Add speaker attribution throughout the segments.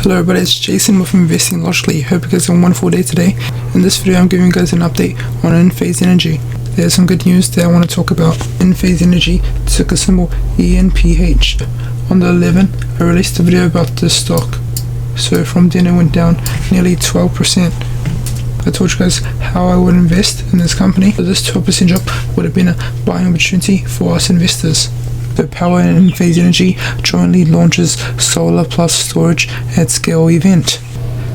Speaker 1: Hello everybody, it's Jason with Investing Logically. Hope you guys have a wonderful day today. In this video I'm giving you guys an update on Enphase Energy. There's some good news that I want to talk about. Enphase Energy, ticker symbol Enph. On the 11th I released a video about this stock. So from then it went down nearly 12%. I told you guys how I would invest in this company. So this 12% drop would have been a buying opportunity for us investors. So Powur and Enphase Energy jointly launches solar plus storage at scale event.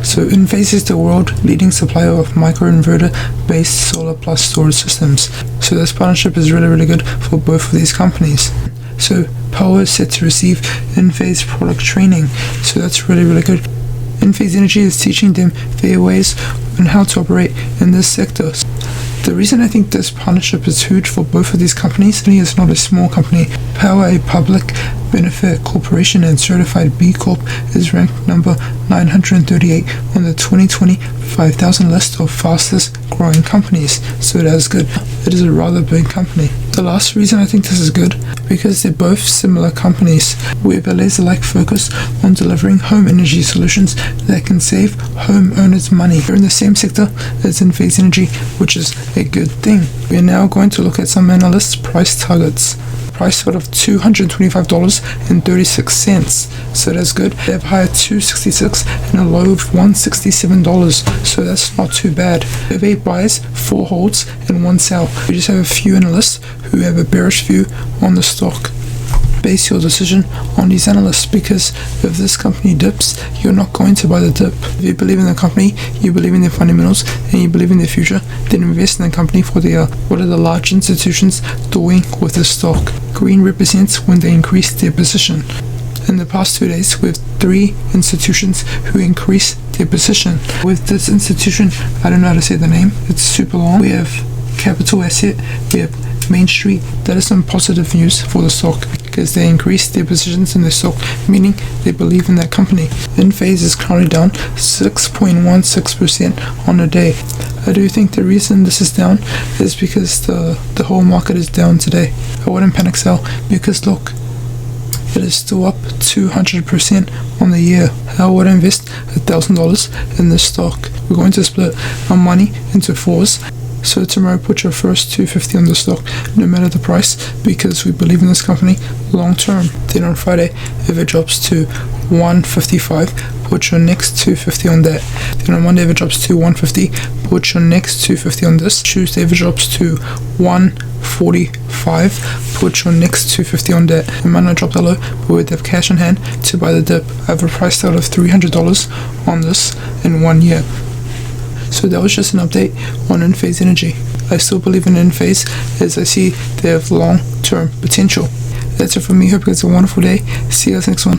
Speaker 1: So Enphase is the world leading supplier of microinverter based solar plus storage systems. So this partnership is really good for both of these companies. So Powur is set to receive Enphase product training. So that's really good. Enphase Energy is teaching them their ways on how to operate in this sector. The reason I think this partnership is huge for both of these companies is not a small company. Powur, a public benefit corporation and certified B Corp, is ranked number 938 on the 2020 5,000 list of fastest growing companies. So that is good. It is a rather big company. The last reason I think this is good, because they're both similar companies with a laser-like focus on delivering home energy solutions that can save homeowners money. They're in the same sector as Enphase Energy, which is a good thing. We are now going to look at some analysts' price targets. Price target of $225.36, so that's good. They have high at $266 and a low of $167, so that's not too bad. They have 8 buys, 4 holds, and 1 sell. We just have a few analysts who have a bearish view on the stock. Base your decision on these analysts, because if this company dips, you're not going to buy the dip. If you believe in the company, you believe in their fundamentals, and you believe in their future, then invest in the company for what are the large institutions doing with the stock. Green represents when they increase their position. In the past 2 days, we have 3 institutions who increased their position. With this institution, I don't know how to say the name, it's super long. We have Capital Asset, we have Main Street. That is some positive news for the stock, because they increased their positions in the stock, meaning they believe in that company. Enphase is currently down 6.16% on a day. I do think the reason this is down is because the whole market is down today. I wouldn't panic sell, because look, it is still up 200% on the year. I would invest $1,000 in this stock. We're going to split our money into 4s. So tomorrow put your first $250 on the stock, no matter the price, because we believe in this company long term. Then on Friday, if it drops to $155, put your next $250 on that. Then on Monday, if it drops to $150, put your next $250 on this. Tuesday, if it drops to $145, put your next $250 on that. It might not drop that low, but we'd have cash on hand to buy the dip. I have a price tag of $300 on this in 1 year. So that was just an update on Enphase Energy. I still believe in Enphase, as I see they have long-term potential. That's it from me. Hope you guys have a wonderful day. See you guys next one.